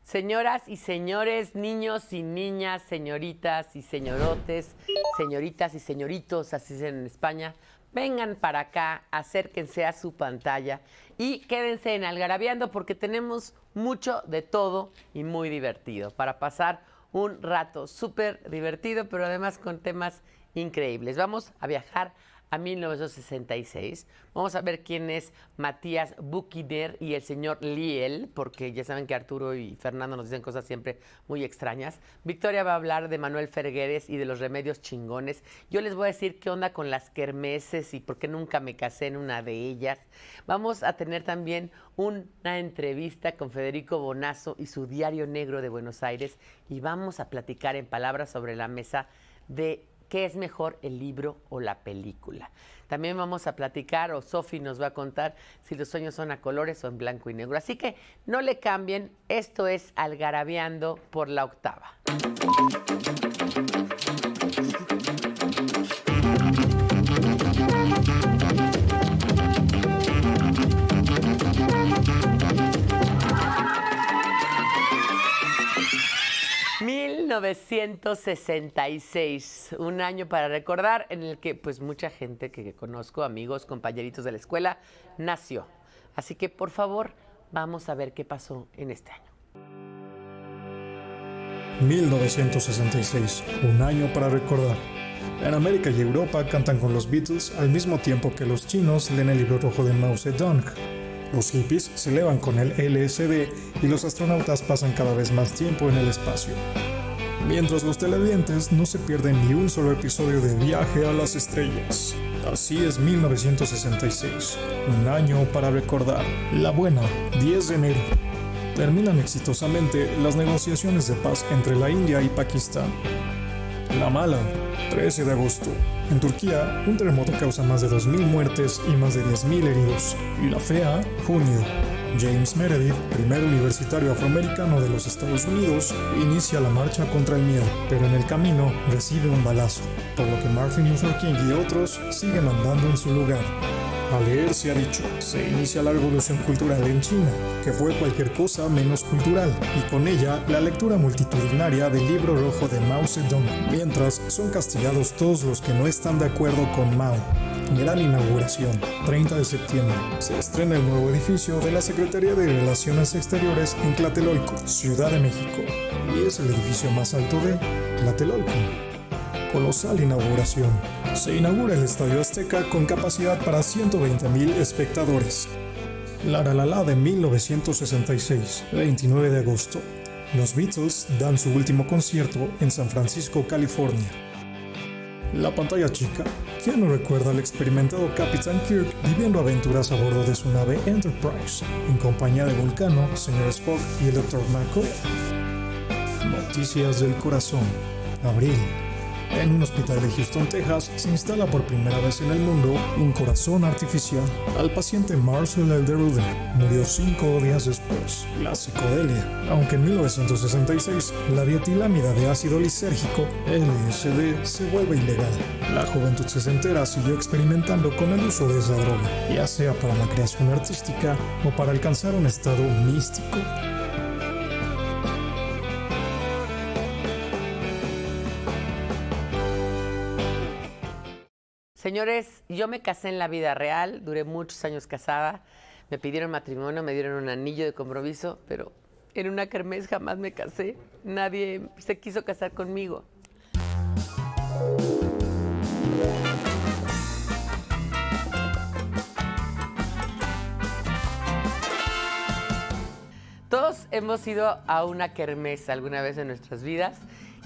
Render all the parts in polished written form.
Señoras y señores, niños y niñas, señoritas y señorotes, señoritas y señoritos, así es en España, vengan para acá, acérquense a su pantalla y quédense en Algarabiando porque tenemos mucho de todo y muy divertido para pasar un rato súper divertido, pero además con temas increíbles. Vamos a viajar a 1966. Vamos a ver quién es Matías Buchner y el señor Liel, porque ya saben que Arturo y Fernando nos dicen cosas siempre muy extrañas. Victoria va a hablar de Manuel Fergueres y de los remedios chingones. Yo les voy a decir qué onda con las kermeses y por qué nunca me casé en una de ellas. Vamos a tener también una entrevista con Federico Bonazo y su Diario Negro de Buenos Aires y vamos a platicar en palabras sobre la mesa de ¿qué es mejor, el libro o la película? También vamos a platicar, o Sofi nos va a contar, si los sueños son a colores o en blanco y negro. Así que no le cambien, esto es Algarabiando por la octava. 1966, un año para recordar en el que pues mucha gente que conozco, amigos, compañeritos de la escuela, nació. Así que por favor, vamos a ver qué pasó en este año. 1966, un año para recordar. En América y Europa cantan con los Beatles al mismo tiempo que los chinos leen el libro rojo de Mao Zedong. Los hippies se elevan con el LSD y los astronautas pasan cada vez más tiempo en el espacio. Mientras los televidentes no se pierden ni un solo episodio de Viaje a las Estrellas. Así es 1966, un año para recordar. La buena, 10 de enero. Terminan exitosamente las negociaciones de paz entre la India y Pakistán. La mala, 13 de agosto. En Turquía, un terremoto causa más de 2.000 muertes y más de 10.000 heridos. Y la fea, junio. James Meredith, primer universitario afroamericano de los Estados Unidos, inicia la marcha contra el miedo, pero en el camino recibe un balazo, por lo que Martin Luther King y otros siguen andando en su lugar. Al leer se ha dicho, se inicia la revolución cultural en China, que fue cualquier cosa menos cultural, y con ella la lectura multitudinaria del libro rojo de Mao Zedong, mientras son castigados todos los que no están de acuerdo con Mao. Gran inauguración, 30 de septiembre. Se estrena el nuevo edificio de la Secretaría de Relaciones Exteriores en Tlatelolco, Ciudad de México, y es el edificio más alto de Tlatelolco. Colosal inauguración. Se inaugura el Estadio Azteca con capacidad para 120,000 espectadores. La de 1966, 29 de agosto. Los Beatles dan su último concierto en San Francisco, California. La pantalla chica. ¿Quién no recuerda al experimentado Capitán Kirk viviendo aventuras a bordo de su nave Enterprise, en compañía de Vulcano, Sr. Spock y el Dr. McCoy? Noticias del corazón. Abril. En un hospital de Houston, Texas, se instala por primera vez en el mundo un corazón artificial. Al paciente Marcel Elderude murió 5 días después. La psicodelia. Aunque en 1966 la dietilamida de ácido lisérgico, LSD, se vuelve ilegal. La juventud sesentera siguió experimentando con el uso de esa droga, ya sea para la creación artística o para alcanzar un estado místico. Señores, yo me casé en la vida real, duré muchos años casada, me pidieron matrimonio, me dieron un anillo de compromiso, pero en una kermés jamás me casé, nadie se quiso casar conmigo. Todos hemos ido a una kermés alguna vez en nuestras vidas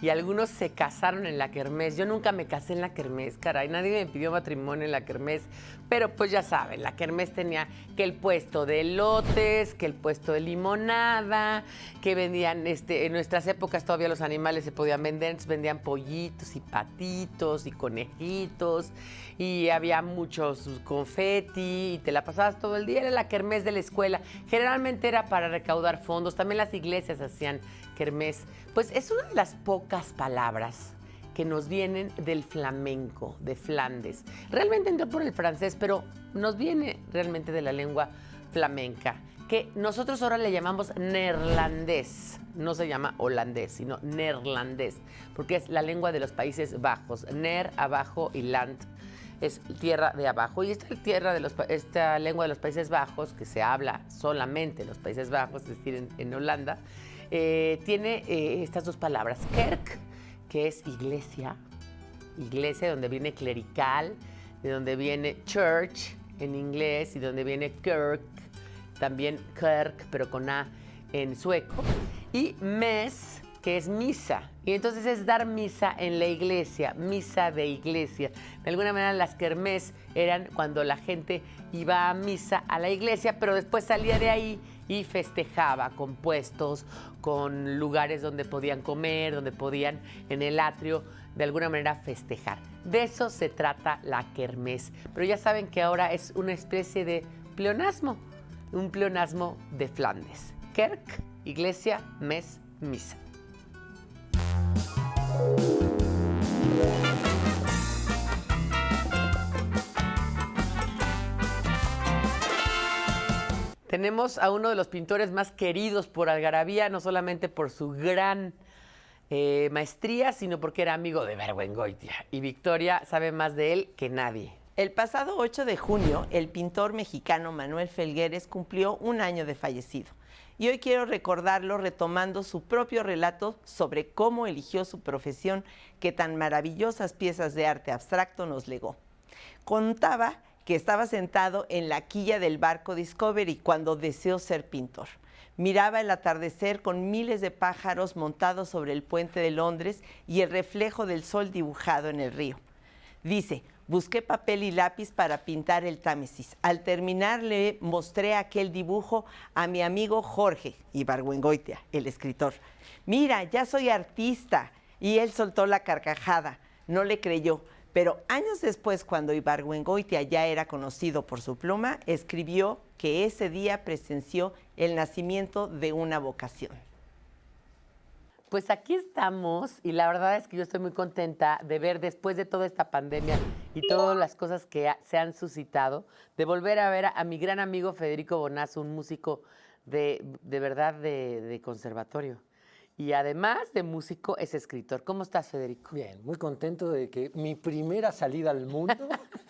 y algunos se casaron en la kermés. Yo nunca me casé en la kermés, caray. Nadie me pidió matrimonio en la kermés. Pero pues ya saben, la kermés tenía que el puesto de elotes, que el puesto de limonada, que vendían, en nuestras épocas todavía los animales se podían vender, entonces vendían pollitos y patitos y conejitos. Y había muchos confeti y te la pasabas todo el día. Era la kermés de la escuela. Generalmente era para recaudar fondos. También las iglesias hacían kermés. Pues es una de las pocas palabras que nos vienen del flamenco, de Flandes. Realmente entró por el francés, pero nos viene realmente de la lengua flamenca, que nosotros ahora le llamamos neerlandés. no se llama holandés, sino neerlandés, porque es la lengua de los Países Bajos. Ner, abajo, y land es tierra de abajo. Y esta lengua de los Países Bajos, que se habla solamente en los Países Bajos, es decir, en Holanda, tiene estas dos palabras. Kerk, que es iglesia, donde viene clerical, de donde viene church en inglés, y donde viene kirk, también kirk, pero con A en sueco. Y mes, que es misa. Y entonces es dar misa en la iglesia, misa de iglesia. De alguna manera las kermés eran cuando la gente iba a misa a la iglesia, pero después salía de ahí y festejaba con puestos, con lugares donde podían comer, donde podían en el atrio de alguna manera festejar. De eso se trata la kermés. Pero ya saben que ahora es una especie de pleonasmo, un pleonasmo de Flandes. Kerk, iglesia, mes, misa. Tenemos a uno de los pintores más queridos por Algarabía, no solamente por su gran maestría, sino porque era amigo de Bergoengoitia. Y Victoria sabe más de él que nadie. El pasado 8 de junio, el pintor mexicano Manuel Felgueres cumplió un año de fallecido. Y hoy quiero recordarlo retomando su propio relato sobre cómo eligió su profesión que tan maravillosas piezas de arte abstracto nos legó. Contaba que estaba sentado en la quilla del barco Discovery cuando deseó ser pintor. Miraba el atardecer con miles de pájaros montados sobre el puente de Londres y el reflejo del sol dibujado en el río. Dice: busqué papel y lápiz para pintar el Támesis. Al terminar le mostré aquel dibujo a mi amigo Jorge Ibargüengoitia, el escritor. Mira, ya soy artista. Y él soltó la carcajada. No le creyó. Pero años después, cuando Ibargüengoitia ya era conocido por su pluma, escribió que ese día presenció el nacimiento de una vocación. Pues aquí estamos y la verdad es que yo estoy muy contenta de ver, después de toda esta pandemia y todas las cosas que se han suscitado, de volver a ver a mi gran amigo Federico Bonazo, un músico de verdad de conservatorio. Y además de músico, es escritor. ¿Cómo estás, Federico? Bien, muy contento de que mi primera salida al mundo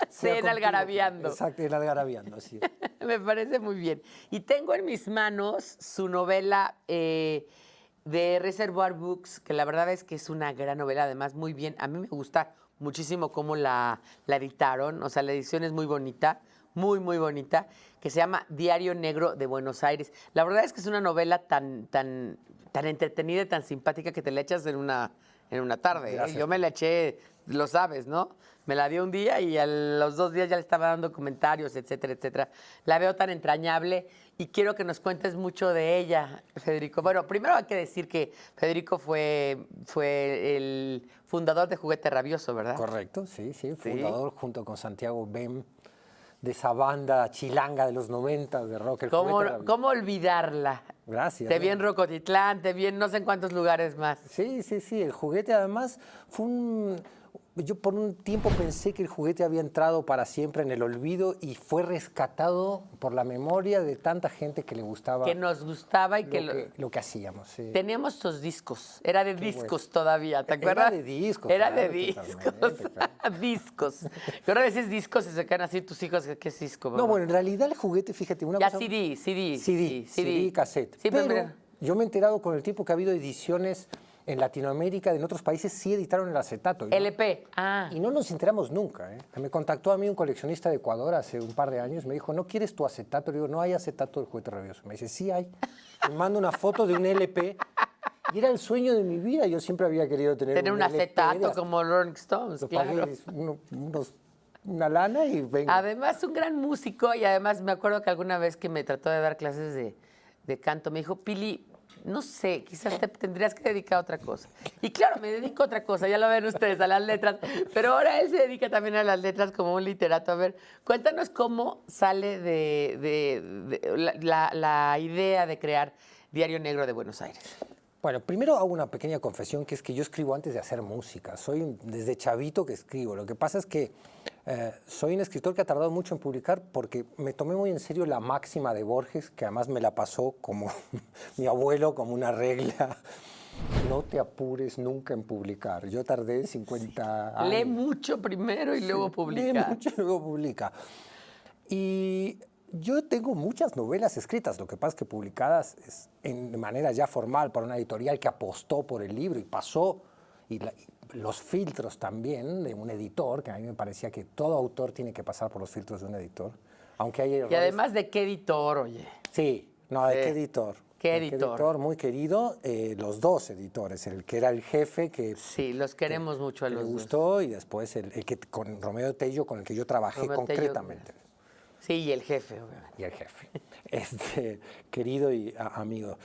sea en Algarabiando. Exacto, en Algarabiando, sí. Me parece muy bien. Y tengo en mis manos su novela de Reservoir Books, que la verdad es que es una gran novela, además muy bien. A mí me gusta muchísimo cómo la editaron, o sea, la edición es muy bonita, muy, muy bonita, que se llama Diario Negro de Buenos Aires. La verdad es que es una novela tan entretenida y tan simpática que te la echas en una tarde. Yo me la eché, lo sabes, ¿no? Me la dio un día y a los 2 días ya le estaba dando comentarios, etcétera, etcétera. La veo tan entrañable y quiero que nos cuentes mucho de ella, Federico. Bueno, primero hay que decir que Federico fue el fundador de Juguete Rabioso, ¿verdad? Correcto, sí, fundador junto con Santiago Bem de esa banda chilanga de los 90 de rock. ¿Cómo olvidarla? Gracias. Te vi en Rocotitlán, te vi en no sé en cuántos lugares más. Sí, el juguete además fue yo por un tiempo pensé que el juguete había entrado para siempre en el olvido y fue rescatado por la memoria de tanta gente que le gustaba. Que nos gustaba y lo que hacíamos. Sí. Teníamos sus discos. Era de discos todavía, ¿te acuerdas? Era de discos. Era de discos. Claro. Discos. Y ahora veces discos y se quedan así tus hijos. ¿Qué es disco? No, bueno, en realidad el juguete, fíjate, una ya cosa... CD, cassette. Sí, pero yo me he enterado con el tiempo que ha habido ediciones en Latinoamérica, en otros países sí editaron el acetato. ¿No? LP, Y no nos enteramos nunca. Me contactó a mí un coleccionista de Ecuador hace un par de años, me dijo, ¿no quieres tu acetato? Le digo, no hay acetato del Juguete Rabioso. Me dice, sí hay. Me manda una foto de un LP y era el sueño de mi vida. Yo siempre había querido tener un acetato como Rolling Stones, lo claro. Pagué una lana y venga. Además, un gran músico y además me acuerdo que alguna vez que me trató de dar clases de canto, me dijo, Pili, no sé, quizás te tendrías que dedicar a otra cosa. Y claro, me dedico a otra cosa, ya lo ven ustedes, a las letras. Pero ahora él se dedica también a las letras como un literato. A ver, cuéntanos cómo sale la idea de crear Diario Negro de Buenos Aires. Bueno, primero hago una pequeña confesión, que es que yo escribo antes de hacer música. Soy desde chavito que escribo. Lo que pasa es que Soy un escritor que ha tardado mucho en publicar porque me tomé muy en serio la máxima de Borges, que además me la pasó como mi abuelo, como una regla. No te apures nunca en publicar. Yo tardé 50 años. Lee mucho primero y luego publica. Lee mucho y luego publica. Y yo tengo muchas novelas escritas, lo que pasa es que publicadas de manera ya formal para una editorial que apostó por el libro y pasó, y los filtros también de un editor, que a mí me parecía que todo autor tiene que pasar por los filtros de un editor, aunque hay errores. Y además, ¿de qué editor, oye? Sí, no, ¿de qué editor? ¿Qué ¿De editor? Muy querido, los dos editores, el que era el jefe que... Sí, los queremos mucho a que los me dos. gustó, y después el que con Romeo Tello, con el que yo trabajé Romeo Tello, concretamente. Sí, y el jefe, obviamente. Y el jefe, querido y amigo.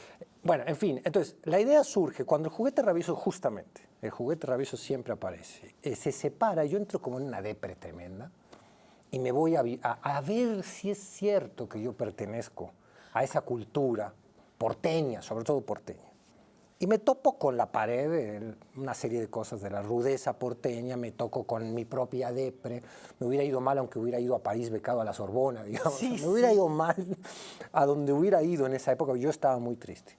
Bueno, en fin, entonces, la idea surge cuando el juguete rabioso, justamente, el juguete rabioso siempre aparece, se separa, yo entro como en una depre tremenda y me voy a ver si es cierto que yo pertenezco a esa cultura porteña, sobre todo porteña. Y me topo con la pared de una serie de cosas de la rudeza porteña, me toco con mi propia depre. Me hubiera ido mal aunque hubiera ido a París becado a la Sorbona, digamos. Sí, me hubiera ido mal a donde hubiera ido en esa época, yo estaba muy triste.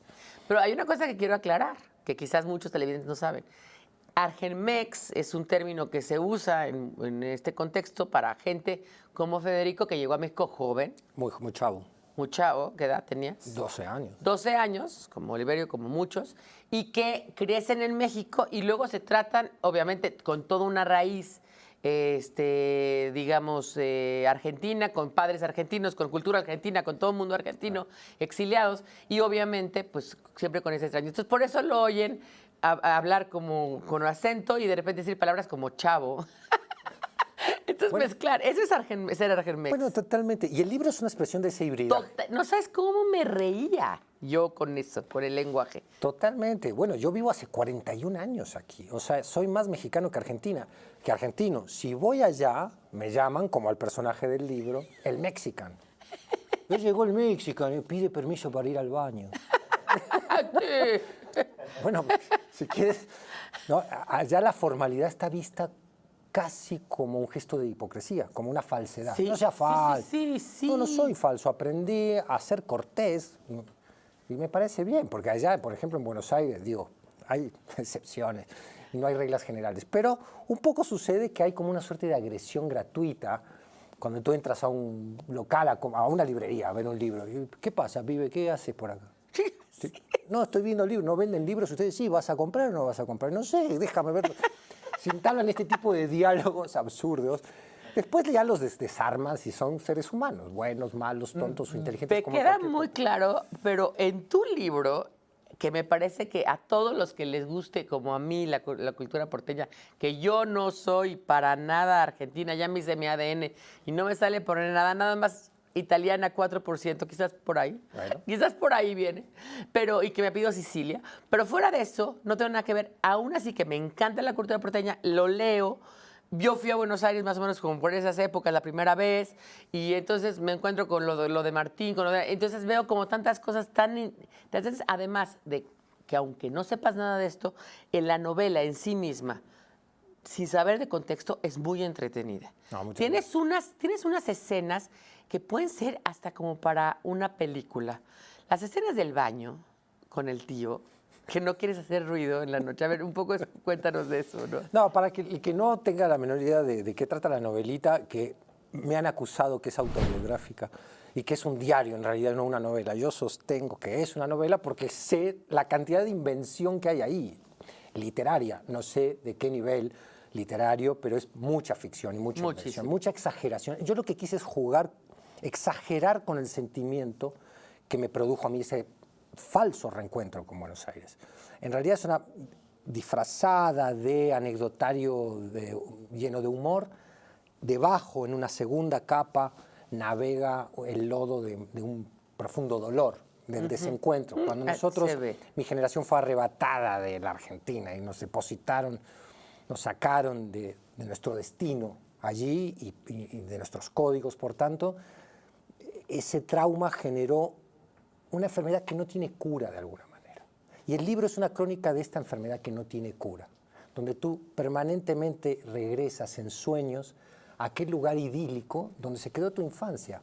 Pero hay una cosa que quiero aclarar, que quizás muchos televidentes no saben. Argenmex es un término que se usa en este contexto para gente como Federico, que llegó a México joven, Muy chavo, muy chavo. ¿Qué edad tenías? 12 años. 12 años, como Oliverio, como muchos, y que crecen en México y luego se tratan, obviamente, con toda una raíz, digamos, argentina, con padres argentinos, con cultura argentina, con todo el mundo argentino, exiliados, y obviamente, pues, siempre con ese extraño. Entonces, por eso lo oyen a hablar como con acento y de repente decir palabras como chavo. Entonces, Bueno, mezclar, eso es ser Argenmex. Bueno, totalmente. Y el libro es una expresión de esa hibridad. No sabes cómo me reía yo con eso, con el lenguaje. Totalmente. Bueno, yo vivo hace 41 años aquí. O sea, soy más mexicano que argentino. Si voy allá, me llaman, como al personaje del libro, el Mexican. Ya llegó el Mexican y pide permiso para ir al baño. Bueno, si quieres... No, allá la formalidad está vista casi como un gesto de hipocresía, como una falsedad. Sí, no sea falso. sí. No soy falso. Aprendí a ser cortés y me parece bien, porque allá, por ejemplo, en Buenos Aires, digo, hay excepciones y no hay reglas generales. Pero un poco sucede que hay como una suerte de agresión gratuita cuando tú entras a un local, a una librería, a ver un libro. ¿Qué pasa, pibe? ¿Qué haces por acá? Sí. No, estoy viendo libros. ¿No venden libros? Ustedes sí, ¿vas a comprar o no vas a comprar? No sé, déjame verlo. Si entablan este tipo de diálogos absurdos, después ya los desarmas y son seres humanos, buenos, malos, tontos o inteligentes. Te como queda cualquier muy cosa. claro, pero en tu libro, que me parece que a todos los que les guste, como a mí, la cultura porteña, que yo no soy para nada argentina, ya me hice mi ADN y no me sale por nada más italiana 4%, quizás por ahí. Bueno. Quizás por ahí viene. Y que me pido Sicilia. Pero fuera de eso, no tengo nada que ver. Aún así que me encanta la cultura porteña, lo leo. Yo fui a Buenos Aires más o menos como por esas épocas la primera vez y entonces me encuentro con lo de Martín, entonces veo como tantas cosas entonces, además de que aunque no sepas nada de esto, en la novela en sí misma, sin saber de contexto, es muy entretenida. No, Tienes unas escenas que pueden ser hasta como para una película. Las escenas del baño con el tío, que no quieres hacer ruido en la noche. A ver, un poco cuéntanos de eso, ¿no? No, para que el que no tenga la menor idea de qué trata la novelita, que me han acusado que es autobiográfica y que es un diario, en realidad no una novela. Yo sostengo que es una novela porque sé la cantidad de invención que hay ahí, literaria. No sé de qué nivel literario, pero es mucha ficción y mucha invención, mucha exageración. Yo lo que quise es exagerar con el sentimiento que me produjo a mí ese falso reencuentro con Buenos Aires. En realidad es una disfrazada de anecdotario lleno de humor. Debajo, en una segunda capa, navega el lodo de un profundo dolor, del desencuentro. Cuando nosotros, mi generación fue arrebatada de la Argentina y nos depositaron, nos sacaron de nuestro destino allí y de nuestros códigos, por tanto, ese trauma generó una enfermedad que no tiene cura de alguna manera. Y el libro es una crónica de esta enfermedad que no tiene cura, donde tú permanentemente regresas en sueños aquel lugar idílico donde se quedó tu infancia.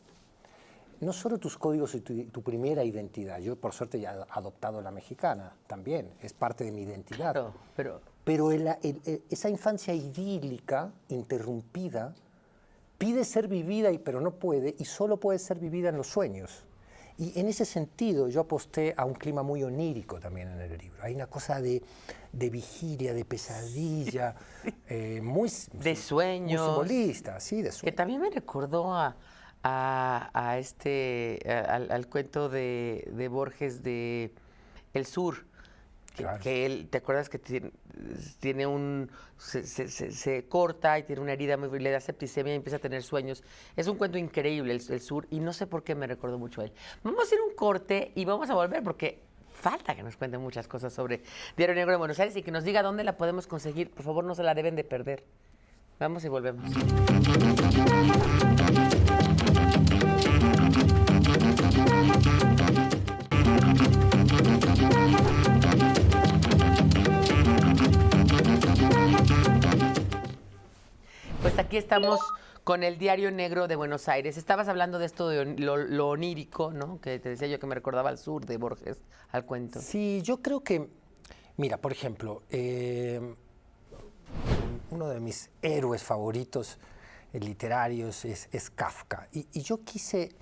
No solo tus códigos y tu primera identidad. Yo, por suerte, ya he adoptado la mexicana también. Es parte de mi identidad. Claro, pero Pero esa infancia idílica, interrumpida, pide ser vivida, pero no puede, y solo puede ser vivida en los sueños. Y en ese sentido yo aposté a un clima muy onírico también en el libro. Hay una cosa de vigilia, de pesadilla, muy... de sueños. Muy simbolista, sí, de Que sueños. también me recordó al cuento de Borges de El Sur. Claro. Que él, ¿te acuerdas que tiene un... se corta y tiene una herida muy... le da septicemia y empieza a tener sueños? Es un cuento increíble, el Sur, y no sé por qué me recordó mucho a él. Vamos a hacer un corte y vamos a volver porque falta que nos cuente muchas cosas sobre Diario Negro de Buenos Aires y que nos diga dónde la podemos conseguir. Por favor, no se la deben de perder. Vamos y volvemos. Pues aquí estamos con el Diario Negro de Buenos Aires. Estabas hablando de esto de lo onírico, ¿no? Que te decía yo que me recordaba al Sur de Borges, al cuento. Sí, yo creo que, mira, por ejemplo, uno de mis héroes favoritos literarios es Kafka. Y yo quise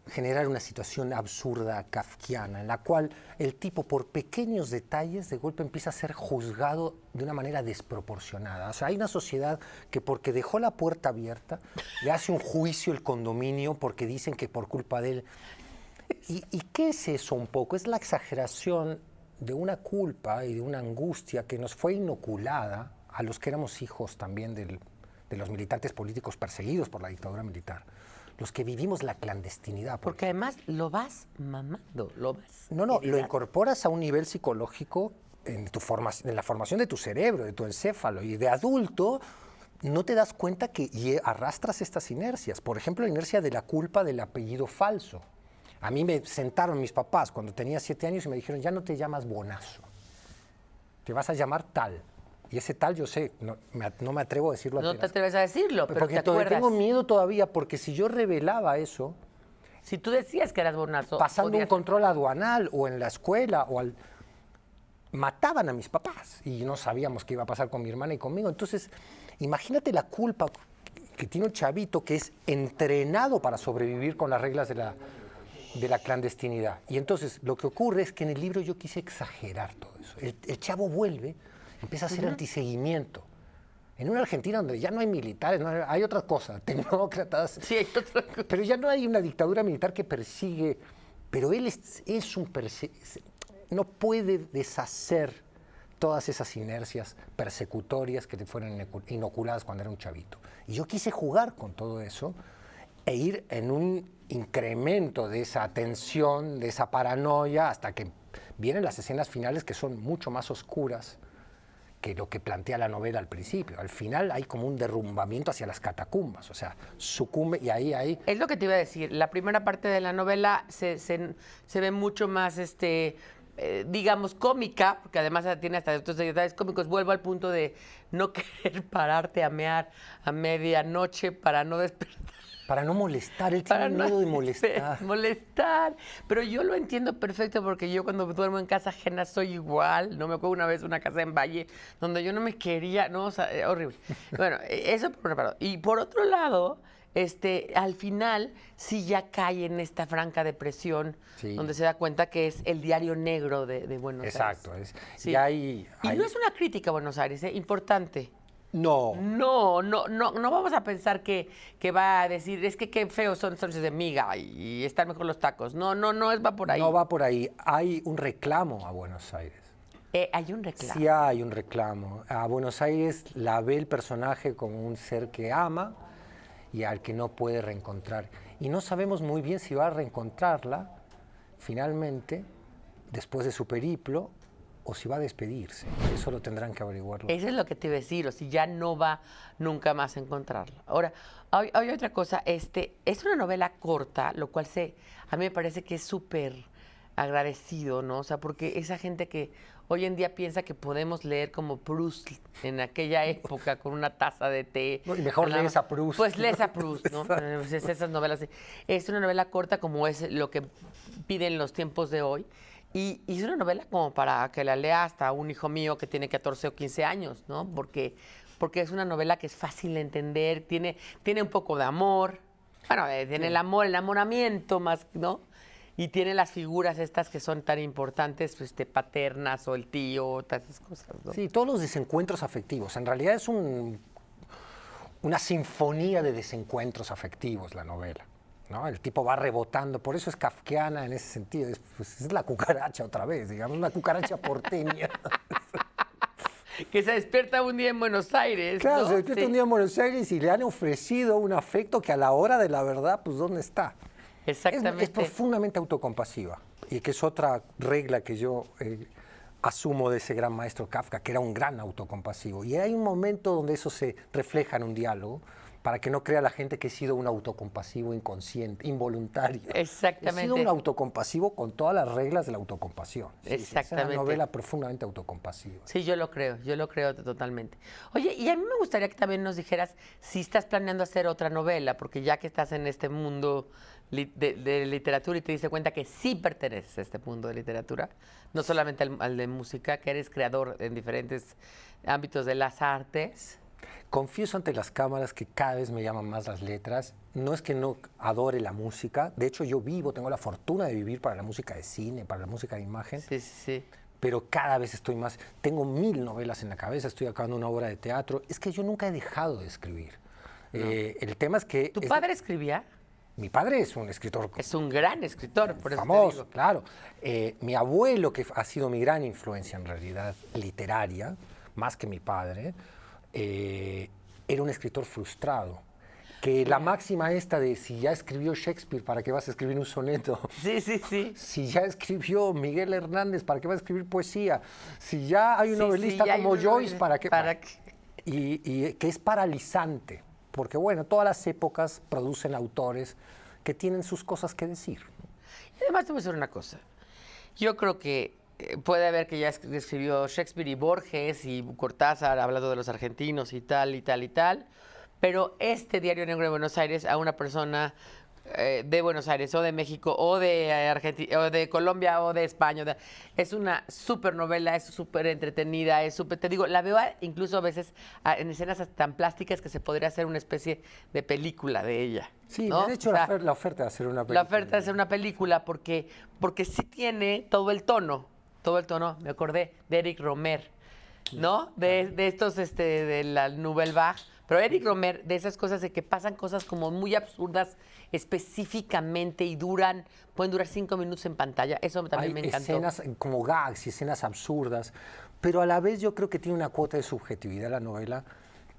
generar una situación absurda kafkiana, en la cual el tipo, por pequeños detalles, de golpe empieza a ser juzgado de una manera desproporcionada. O sea, hay una sociedad que porque dejó la puerta abierta, le hace un juicio el condominio porque dicen que por culpa de él. ¿Y qué es eso un poco? Es la exageración de una culpa y de una angustia que nos fue inoculada a los que éramos hijos también de los militantes políticos perseguidos por la dictadura militar. Los que vivimos la clandestinidad. Porque además lo vas mamando, lo vas... No, lo heredando. incorporas a un nivel psicológico en la formación de tu cerebro, de tu encéfalo. Y de adulto no te das cuenta que arrastras estas inercias. Por ejemplo, la inercia de la culpa del apellido falso. A mí me sentaron mis papás cuando tenía 7 años y me dijeron, ya no te llamas Bonazo, te vas a llamar tal. Y ese tal, yo sé, no me atrevo a decirlo. No te atreves a decirlo, pero porque te acuerdas. tengo miedo todavía, porque si yo revelaba eso, Si tú decías que eras Bonazo... pasando un podías- control aduanal o en la escuela, mataban a mis papás y no sabíamos qué iba a pasar con mi hermana y conmigo. Entonces, imagínate la culpa que tiene un chavito que es entrenado para sobrevivir con las reglas de la clandestinidad. Y entonces lo que ocurre es que en el libro yo quise exagerar todo eso. El chavo vuelve, empieza a hacer antiseguimiento. En una Argentina donde ya no hay militares, hay otras cosas, tecnócratas. Sí, hay otra cosa. Pero ya no hay una dictadura militar que persigue. Pero él no puede deshacer todas esas inercias persecutorias que te fueron inoculadas cuando era un chavito. Y yo quise jugar con todo eso e ir en un incremento de esa tensión, de esa paranoia, hasta que vienen las escenas finales que son mucho más oscuras que lo que plantea la novela al principio. Al final hay como un derrumbamiento hacia las catacumbas, o sea, sucumbe y ahí... Es lo que te iba a decir. La primera parte de la novela se ve mucho más, digamos, cómica, porque además tiene hasta estos detalles cómicos. Vuelvo al punto de no querer pararte a mear a medianoche para no despertar. Para no molestar, él tiene miedo de molestar. Molestar. Pero yo lo entiendo perfecto porque yo cuando duermo en casa ajena soy igual. No me acuerdo una vez una casa en Valle donde yo no me quería, no, o sea, horrible. Bueno, eso por un lado. Y por otro lado, al final sí ya cae en esta franca depresión, Sí. donde se da cuenta que es el diario negro de Buenos Exacto. Aires. Y hay... Y no es una crítica a Buenos Aires, importante. No. No vamos a pensar que va a decir, es que qué feos son sándwiches de miga y están mejor los tacos. No, va por ahí. No va por ahí. Hay un reclamo a Buenos Aires. Hay un reclamo. Sí hay un reclamo. A Buenos Aires la ve el personaje como un ser que ama y al que no puede reencontrar. Y no sabemos muy bien si va a reencontrarla finalmente, después de su periplo, o si va a despedirse. Eso lo tendrán que averiguarlo. Eso es lo que te iba a decir, o si ya no va nunca más a encontrarla. Ahora, hay otra cosa, es una novela corta, lo cual a mí me parece que es súper agradecido, ¿no? O sea, porque esa gente que hoy en día piensa que podemos leer como Proust en aquella época con una taza de té. No, y mejor Nada lees más. a Proust. Pues lees a Proust, ¿no? Pues esas novelas. Es una novela corta como es lo que piden los tiempos de hoy. Y es una novela como para que la lea hasta un hijo mío que tiene 14 o 15 años, ¿no? Porque es una novela que es fácil de entender, tiene un poco de amor. Bueno, tiene el amor, el enamoramiento más, ¿no? Y tiene las figuras estas que son tan importantes, pues, paternas o el tío, todas esas cosas, ¿no? Sí, todos los desencuentros afectivos. En realidad es una sinfonía de desencuentros afectivos la novela, ¿no? El tipo va rebotando, por eso es kafkiana en ese sentido. Es la cucaracha otra vez, digamos, una cucaracha porteña. Que se despierta un día en Buenos Aires, Claro, ¿no? se despierta un día en Buenos Aires y le han ofrecido un afecto que a la hora de la verdad, pues, ¿dónde está? Exactamente. Es profundamente autocompasiva y que es otra regla que yo asumo de ese gran maestro Kafka, que era un gran autocompasivo. Y hay un momento donde eso se refleja en un diálogo para que no crea la gente que he sido un autocompasivo inconsciente, involuntario. Exactamente. He sido un autocompasivo con todas las reglas de la autocompasión. Sí, Exactamente. Es una novela profundamente autocompasiva. Sí, yo lo creo totalmente. Oye, y a mí me gustaría que también nos dijeras si estás planeando hacer otra novela, porque ya que estás en este mundo de literatura y te diste cuenta que sí perteneces a este mundo de literatura, no solamente al de música, que eres creador en diferentes ámbitos de las artes. Confieso ante las cámaras que cada vez me llaman más las letras. No es que no adore la música. De hecho, yo tengo la fortuna de vivir para la música de cine, para la música de imagen. Sí, sí, sí. Pero cada vez estoy más... Tengo 1000 novelas en la cabeza, estoy acabando una obra de teatro. Es que yo nunca he dejado de escribir. No. El tema es que... ¿Tu padre escribía? Mi padre es un escritor... Es un gran escritor, por eso famoso, te digo. Claro. Mi abuelo, que ha sido mi gran influencia en realidad literaria, más que mi padre... era un escritor frustrado, que la máxima esta de si ya escribió Shakespeare, ¿para qué vas a escribir un soneto? Sí, sí, sí. Si ya escribió Miguel Hernández, ¿para qué vas a escribir poesía? Si ya hay un novelista ya hay como un Joyce, ¿para qué? ¿Para qué? Y que es paralizante, porque bueno, todas las épocas producen autores que tienen sus cosas que decir. Y además te voy a decir una cosa. Yo creo que puede haber que ya escribió Shakespeare y Borges y Cortázar hablando de los argentinos y tal y tal y tal, pero este Diario Negro de Buenos Aires a una persona de Buenos Aires o de México o de Argentina o de Colombia o de España es una súper novela, es súper entretenida, es súper, te digo, la veo incluso a veces en escenas tan plásticas que se podría hacer una especie de película de ella. Sí, ¿no? me han hecho la oferta de hacer una película. La oferta de hacer una película porque sí tiene todo el tono, me acordé de Eric Romer, ¿no? De estos, de la Nouvelle Vague. Pero Eric Romer, de esas cosas de que pasan cosas como muy absurdas específicamente y pueden durar 5 minutos en pantalla. Eso también me encantó. Hay escenas como gags y escenas absurdas, pero a la vez yo creo que tiene una cuota de subjetividad la novela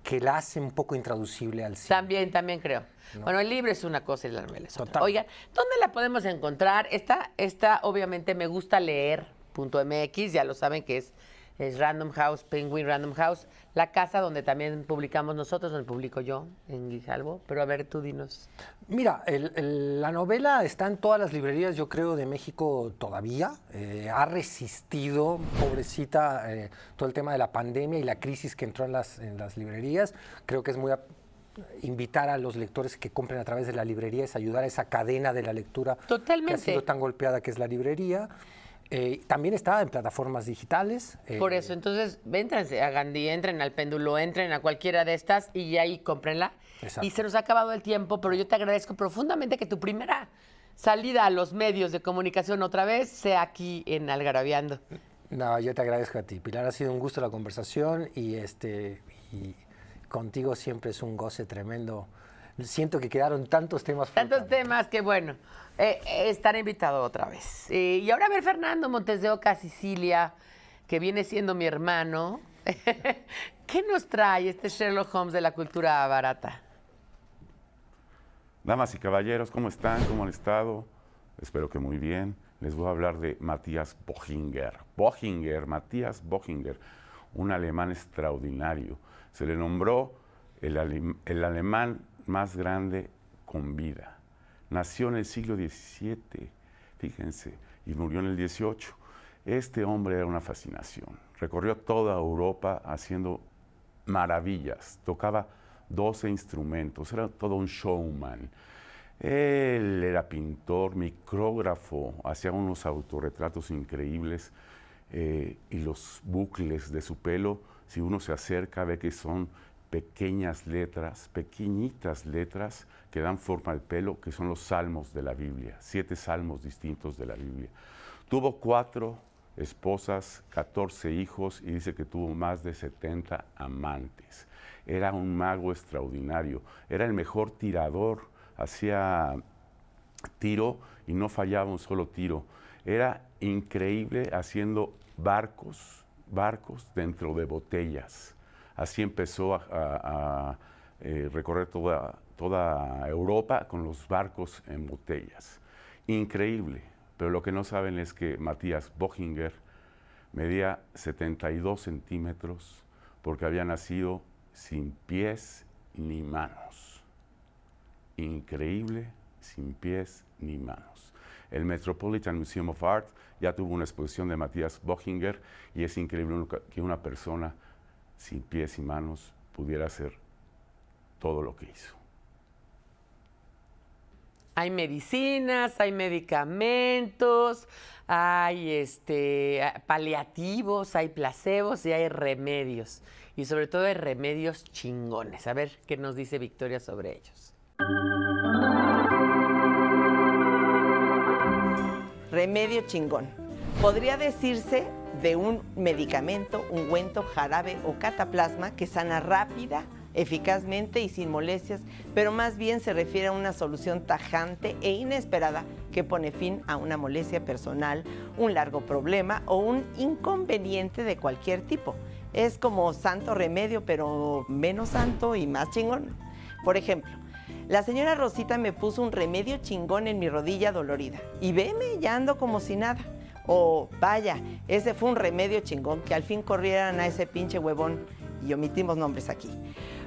que la hace un poco intraducible al cine. También creo. ¿No? Bueno, el libro es una cosa y la novela es otra. Total. Oigan, ¿dónde la podemos encontrar? Esta obviamente me gusta leer.mx, ya lo saben que es Random House, Penguin Random House, la casa donde también publicamos nosotros, donde publico yo en Grijalbo. Pero a ver, tú dinos. Mira, la novela está en todas las librerías, yo creo, de México todavía. Ha resistido, pobrecita, todo el tema de la pandemia y la crisis que entró en las librerías. Creo que es muy... invitar a los lectores que compren a través de la librería es ayudar a esa cadena de la lectura Totalmente. que ha sido tan golpeada que es la librería. También está en plataformas digitales. Por eso, entonces, véntranse a Gandhi, entren al Péndulo, entren a cualquiera de estas y ahí cómprenla. Exacto. Y se nos ha acabado el tiempo, pero yo te agradezco profundamente que tu primera salida a los medios de comunicación otra vez sea aquí en Algarabíando. No, yo te agradezco a ti, Pilar. Ha sido un gusto la conversación y contigo siempre es un goce tremendo. Siento que quedaron tantos temas. Tantos temas que, bueno, estar invitado otra vez. Y ahora a ver Fernando Montes de Oca, Sicilia, que viene siendo mi hermano. ¿Qué nos trae este Sherlock Holmes de la cultura barata? Damas y caballeros, ¿cómo están? ¿Cómo han estado? Espero que muy bien. Les voy a hablar de Matthias Bochinger. Matthias Bochinger, un alemán extraordinario. Se le nombró el alemán más grande con vida. Nació en el siglo XVII, fíjense, y murió en el 18. Este hombre era una fascinación. Recorrió toda Europa haciendo maravillas. Tocaba 12 instrumentos, era todo un showman. Él era pintor, micrógrafo, hacía unos autorretratos increíbles y los bucles de su pelo, si uno se acerca, ve que son pequeñas letras, pequeñitas letras que dan forma al pelo, que son los salmos de la Biblia, 7 salmos distintos de la Biblia. Tuvo 4 esposas, 14 hijos y dice que tuvo más de 70 amantes. Era un mago extraordinario, era el mejor tirador, hacía tiro y no fallaba un solo tiro. Era increíble haciendo barcos dentro de botellas. Así empezó a recorrer toda Europa con los barcos en botellas. Increíble, pero lo que no saben es que Matías Bochinger medía 72 centímetros porque había nacido sin pies ni manos. Increíble, sin pies ni manos. El Metropolitan Museum of Art ya tuvo una exposición de Matías Bochinger y es increíble que una persona sin pies y manos pudiera hacer todo lo que hizo. Hay medicinas, hay medicamentos, hay paliativos, hay placebos y hay remedios. Y sobre todo hay remedios chingones. A ver qué nos dice Victoria sobre ellos. Remedio chingón. Podría decirse de un medicamento, ungüento, jarabe o cataplasma que sana rápida, eficazmente y sin molestias, pero más bien se refiere a una solución tajante e inesperada que pone fin a una molestia personal, un largo problema o un inconveniente de cualquier tipo. Es como santo remedio, pero menos santo y más chingón. Por ejemplo, la señora Rosita me puso un remedio chingón en mi rodilla dolorida y veme, ya ando como si nada. O vaya, ese fue un remedio chingón, que al fin corrieran a ese pinche huevón, y omitimos nombres aquí.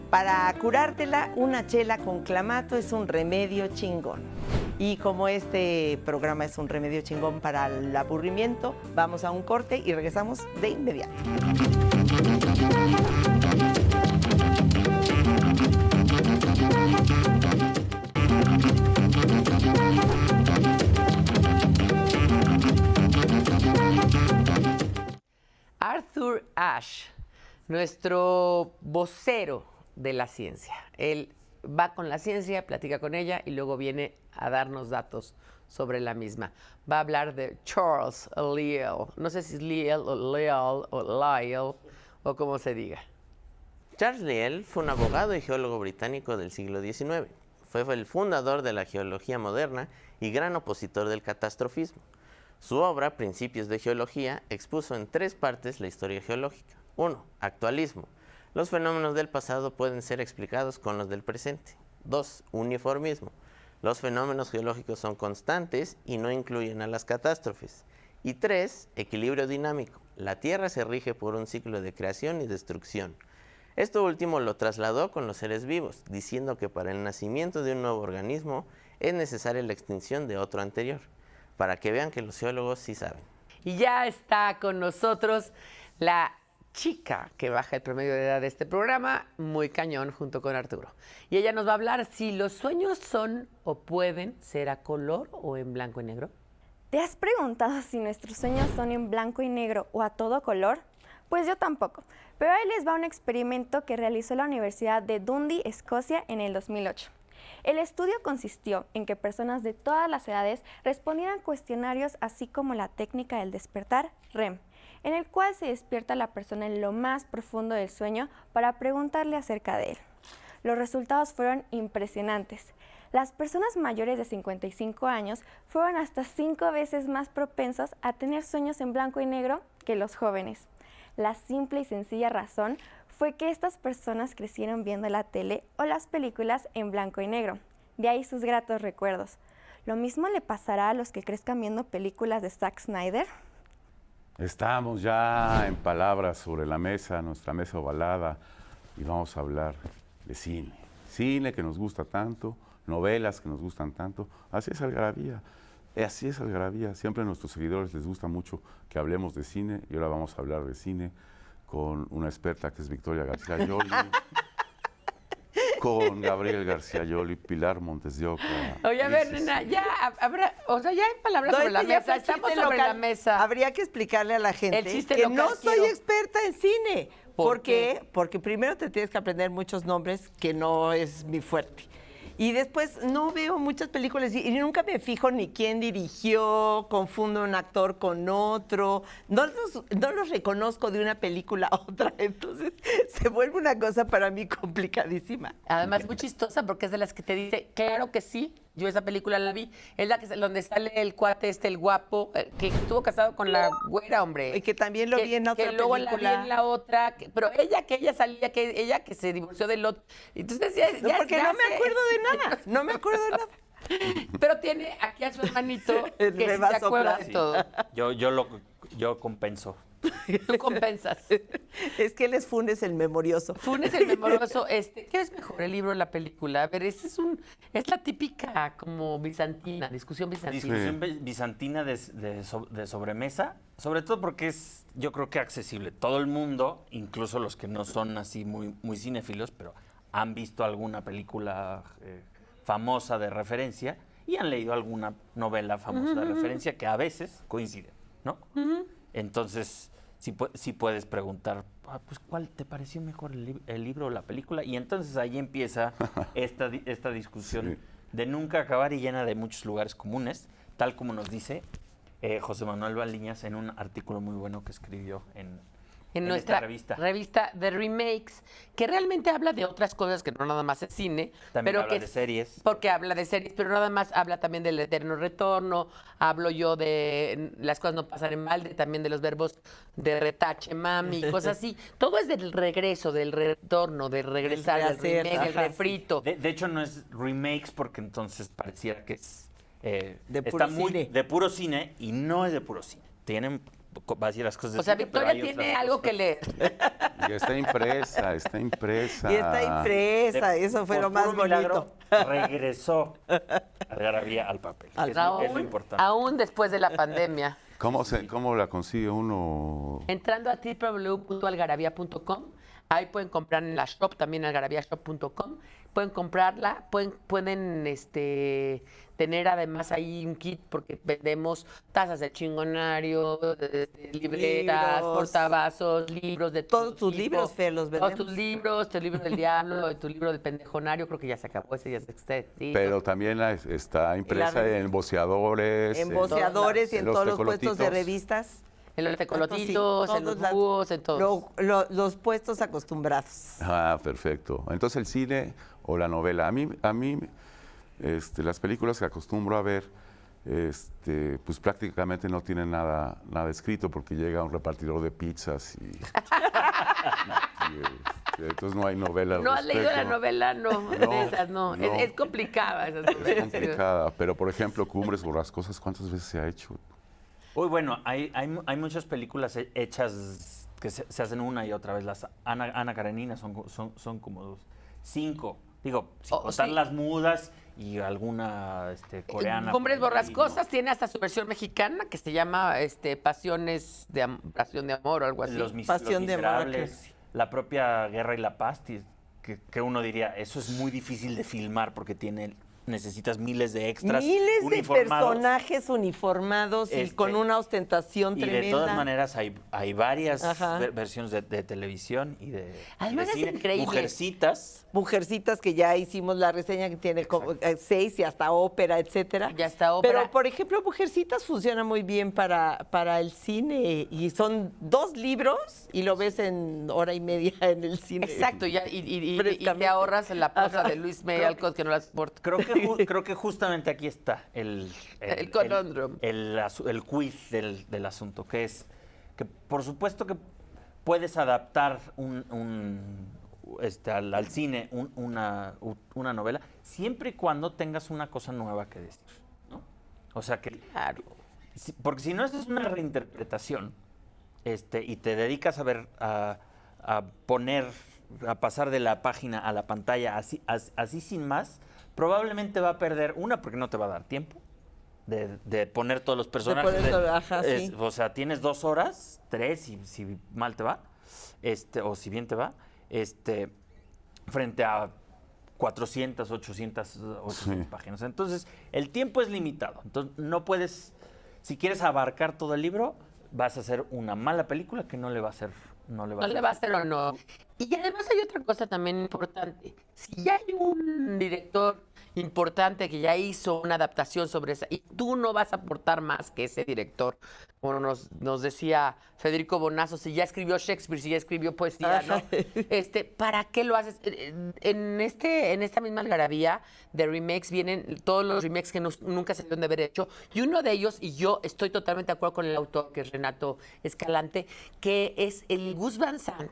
Para curártela, una chela con clamato es un remedio chingón. Y como este programa es un remedio chingón para el aburrimiento, vamos a un corte y regresamos de inmediato. Arthur Ashe, nuestro vocero de la ciencia. Él va con la ciencia, platica con ella y luego viene a darnos datos sobre la misma. Va a hablar de Charles Lyell. No sé si es Lyell o Lyell o Lyell o como se diga. Charles Lyell fue un abogado y geólogo británico del siglo XIX. Fue el fundador de la geología moderna y gran opositor del catastrofismo. Su obra, Principios de Geología, expuso en 3 partes la historia geológica. 1. Actualismo. Los fenómenos del pasado pueden ser explicados con los del presente. 2. Uniformismo. Los fenómenos geológicos son constantes y no incluyen a las catástrofes. Y 3. Equilibrio dinámico. La Tierra se rige por un ciclo de creación y destrucción. Esto último lo trasladó con los seres vivos, diciendo que para el nacimiento de un nuevo organismo es necesaria la extinción de otro anterior, para que vean que los geólogos sí saben. Y ya está con nosotros la chica que baja el promedio de edad de este programa, muy cañón, junto con Arturo. Y ella nos va a hablar si los sueños son o pueden ser a color o en blanco y negro. ¿Te has preguntado si nuestros sueños son en blanco y negro o a todo color? Pues yo tampoco, pero ahí les va un experimento que realizó la Universidad de Dundee, Escocia, en el 2008. El estudio consistió en que personas de todas las edades respondieran cuestionarios así como la técnica del despertar REM, en el cual se despierta a la persona en lo más profundo del sueño para preguntarle acerca de él. Los resultados fueron impresionantes. Las personas mayores de 55 años fueron hasta 5 veces más propensas a tener sueños en blanco y negro que los jóvenes. La simple y sencilla razón fue que estas personas crecieron viendo la tele o las películas en blanco y negro. De ahí sus gratos recuerdos. ¿Lo mismo le pasará a los que crezcan viendo películas de Zack Snyder? Estamos ya en palabras sobre la mesa, nuestra mesa ovalada, y vamos a hablar de cine. Cine que nos gusta tanto, novelas que nos gustan tanto. Así es Algarabía. Así es Algarabía, siempre a nuestros seguidores les gusta mucho que hablemos de cine y ahora vamos a hablar de cine con una experta que es Victoria García Yoli, con Gabriel García Yoli, Pilar Montes de Oca. Oye, a ver, nena, ya habrá, o sea, ya hay palabras No, sobre la este ya mesa, fue estamos chiste sobre local. la mesa. Habría que explicarle a la gente El chiste que local no soy quiero. experta en cine. ¿Por ¿Por qué? Porque primero te tienes que aprender muchos nombres que no es mi fuerte. Y después no veo muchas películas y nunca me fijo ni quién dirigió, confundo un actor con otro, no los reconozco de una película a otra, entonces se vuelve una cosa para mí complicadísima. Además, muy chistosa porque es de las que te dice, claro que sí, yo esa película la vi. Es la que donde sale el cuate el guapo, que estuvo casado con la güera, hombre. Y que también lo vi en otra que luego la película. vi en la otra, pero ella salía, ella que se divorció del otro. Entonces ya Porque ya no me sé. acuerdo de nada, no me acuerdo de nada. Pero tiene aquí a su hermanito que Me sí va se a acuerda soplar. de todo. Yo compenso. Tú compensas. Es que él es Funes el memorioso. Funes el memorioso, ¿qué es mejor, el libro o la película? A ver, es la típica como bizantina, discusión bizantina. Discusión bizantina de sobremesa, sobre todo porque es, yo creo que accesible. Todo el mundo, incluso los que no son así muy, muy cinéfilos, pero han visto alguna película famosa de referencia y han leído alguna novela famosa de referencia que a veces coinciden, ¿no? Entonces, sí puedes preguntar, pues, ¿cuál te pareció mejor el libro o la película? Y entonces ahí empieza esta discusión Sí. de nunca acabar y llena de muchos lugares comunes, tal como nos dice José Manuel Valiñas en un artículo muy bueno que escribió en nuestra esta revista de Remakes, que realmente habla de otras cosas que no nada más es cine. También pero habla que de series. Porque habla de series, pero nada más habla también del eterno retorno, hablo yo de las cosas no pasan en balde, también de los verbos de retache, mami, cosas así. Todo es del regreso, del retorno, del regresar, del rehacer, remake, el ajá, sí. refrito. De hecho, no es remakes porque entonces pareciera que es De puro está muy cine. de puro cine y no es de puro cine. Tienen va a decir las cosas de O sea, cine, pero Victoria hay tiene otras algo cosas. que leer. Y está impresa, está impresa. Y está impresa, eso fue Por lo más puro bonito. milagro, regresó Algarabía al papel. Es lo importante. Aún después de la pandemia. ¿Cómo la consigue uno? Entrando a www.algarabia.com, ahí pueden comprar en la shop, también algarabiashop.com, pueden comprarla, pueden tener además ahí un kit porque vendemos tazas de chingonario, libretas, Libros. portavasos, libros de todo Todos tus tipo. libros, Fer, los Todos vendemos. tus libros, tu libro del diablo, tu libro del pendejonario, creo que ya se acabó, ese ya se sí. Pero también está impresa revista. en boceadores. En boceadores y en los todos los puestos de tecolotitos. revistas. en los Entonces, tecolotitos, sí, en los todos búhos, en todos. los puestos acostumbrados. Ah, perfecto. Entonces el cine o la novela. A mí las películas que acostumbro a ver, pues prácticamente no tienen nada escrito porque llega un repartidor de pizzas y entonces no hay novela. al ¿No has leído la respecto. novela? No, No, de esas no. no. Es complicada esa novela. Es complicada, pero por ejemplo, Cumbres Borrascosas, ¿cuántas veces se ha hecho? Uy, bueno, hay muchas películas hechas que se hacen una y otra vez. Las Ana Karenina son como 5. Digo, sin contar sí. las mudas y alguna coreana. Cumbres por ahí, Borrascosas tiene hasta su versión mexicana que se llama Pasión de Amor o algo ¿no? así. Los Pasión de amor, Miserables, creo. la propia Guerra y la Paz, que uno diría, eso es muy difícil de filmar porque necesitas miles de extras Miles de uniformados. personajes uniformados y con una ostentación Y tremenda. de todas maneras hay varias Ajá. versiones de televisión y de Además es cine. increíble. Mujercitas. Mujercitas, que ya hicimos la reseña, que tiene como 6 y hasta ópera, etcétera. Ya está ópera. Pero, por ejemplo, Mujercitas funciona muy bien para el cine y son 2 libros y lo ves en hora y media en el cine. Exacto, ya, y te Frescamente. ahorras la posa Ajá. de Luis May Alcott que no la soporto. Creo que justamente aquí está el conundrum. el quiz del asunto, que es que por supuesto que puedes adaptar al cine una novela, siempre y cuando tengas una cosa nueva que decir, ¿no? O sea que Claro. porque si no, es una reinterpretación, y te dedicas a poner, a pasar de la página a la pantalla así sin más, probablemente va a perder porque no te va a dar tiempo, de poner todos los personajes. poner todo, ajá, sí. O sea, tienes 2 horas, 3, si mal te va, o si bien te va, frente a 400, 800 páginas. Entonces, el tiempo es limitado. Entonces, no puedes, si quieres abarcar todo el libro, vas a hacer una mala película que no le va a hacer. No le va a hacer honor. Y además hay otra cosa también importante. Si ya hay un director importante que ya hizo una adaptación sobre esa, y tú no vas a aportar más que ese director, como nos decía Federico Bonazo, si ya escribió Shakespeare, si ya escribió poesía, ¿no? ¿Para qué lo haces? En esta misma algarabía de remakes vienen todos los remakes que nunca se deben de haber hecho, y uno de ellos, y yo estoy totalmente de acuerdo con el autor, que es Renato Escalante, que es el Gus Van Sant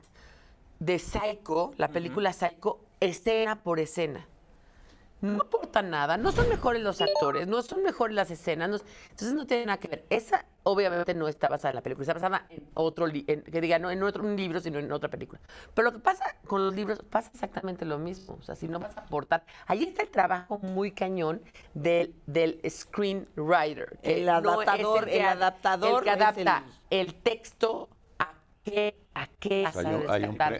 de Psycho, la película Psycho, escena por escena. No aporta nada, no son mejores los actores, no son mejores las escenas, entonces no tiene nada que ver. Esa obviamente no está basada en la película, está basada en otro, no en un libro, sino en otra película. Pero lo que pasa con los libros pasa exactamente lo mismo, o sea, si no vas a aportar, ahí está el trabajo muy cañón del screenwriter. El adaptador, el que adapta el texto a qué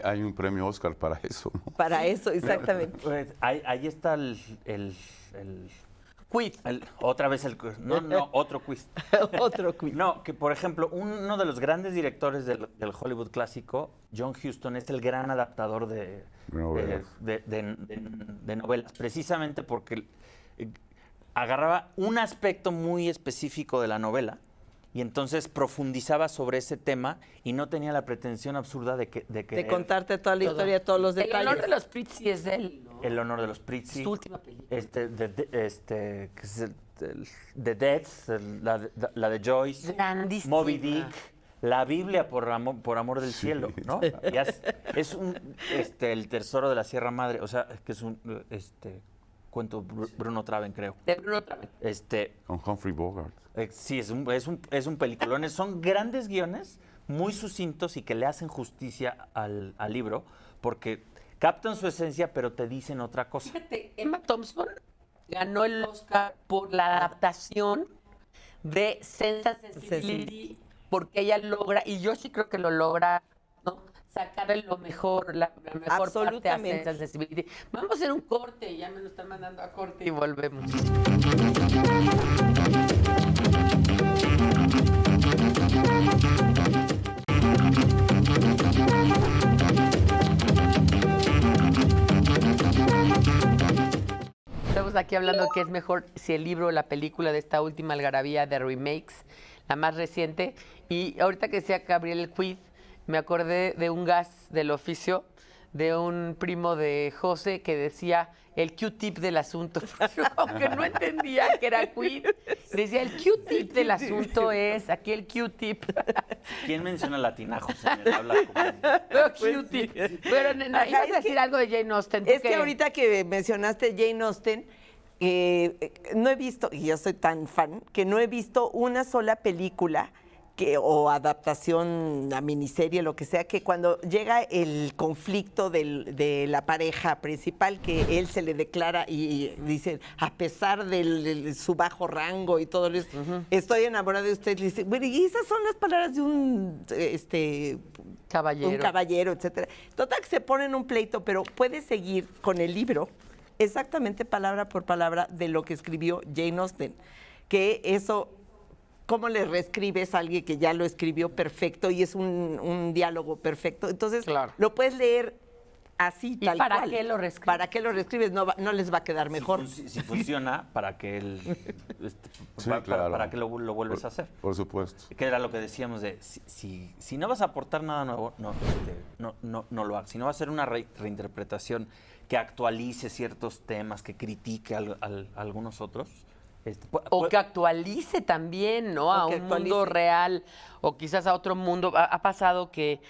hay un premio Oscar para eso, ¿no? Para eso, exactamente. Pues, ahí está el quiz. Otra vez el quiz. No, otro quiz. Otro quiz. No, que por ejemplo, uno de los grandes directores del Hollywood clásico, John Huston, es el gran adaptador de novelas, precisamente porque agarraba un aspecto muy específico de la novela y entonces profundizaba sobre ese tema y no tenía la pretensión absurda de contarte toda la historia, todos los detalles. El honor de los Prizzi es de él, ¿no? El honor de los Prizzi. Su última película. Que es The Dead, la de Joyce. Grandísima. Moby Dick. La Biblia por amor del cielo, ¿no? Es el tesoro de la Sierra Madre, o sea, que es un cuento Bruno Traven, creo. De Bruno Traven. Con Humphrey Bogart. Sí, es un peliculón. Son grandes guiones, muy sucintos y que le hacen justicia al libro, porque captan su esencia, pero te dicen otra cosa. Fíjate, Emma Thompson ganó el Oscar por la adaptación de Sense and Sensibility, porque ella logra, y yo sí creo que lo logra, ¿no? Sacarle lo mejor, la mejor parte a Sense and Sensibility. Vamos a hacer un corte, ya me lo están mandando a corte y volvemos. Estamos aquí hablando que es mejor si el libro o la película de esta última algarabía de remakes, la más reciente. Y ahorita que decía Gabriel Quiz, me acordé de un gas del oficio, de un primo de José que decía el Q-tip del asunto. Yo como que no entendía que era Quiz. Decía el Q-tip del asunto es aquí el Q-tip. ¿Quién menciona latinajo, señor? Habla Pero Q-tip. Pero nena, ibas a decir algo de Jane Austen. Es que ahorita que mencionaste Jane Austen, no he visto, y yo soy tan fan, que no he visto una sola película o adaptación a miniserie, lo que sea, que cuando llega el conflicto de la pareja principal, que él se le declara y dice, a pesar de su bajo rango y todo eso, estoy enamorada de usted, le dice, bueno, y esas son las palabras de un caballero, etcétera. Total que se pone en un pleito, pero puede seguir con el libro exactamente palabra por palabra de lo que escribió Jane Austen, que eso, ¿cómo le reescribes a alguien que ya lo escribió perfecto y es un diálogo perfecto? Entonces, claro, lo puedes leer así, tal cual. ¿Y para qué lo reescribes? ¿Para qué lo reescribes? No les va a quedar mejor. Si funciona, ¿para qué Sí, claro. para qué lo vuelves a hacer? Por supuesto. Que era lo que decíamos de, si no vas a aportar nada nuevo, no lo hagas. Si no va a ser una reinterpretación que actualice ciertos temas, que critique a algunos otros. O que actualice también, ¿no? A un mundo real o quizás a otro mundo. Ha pasado que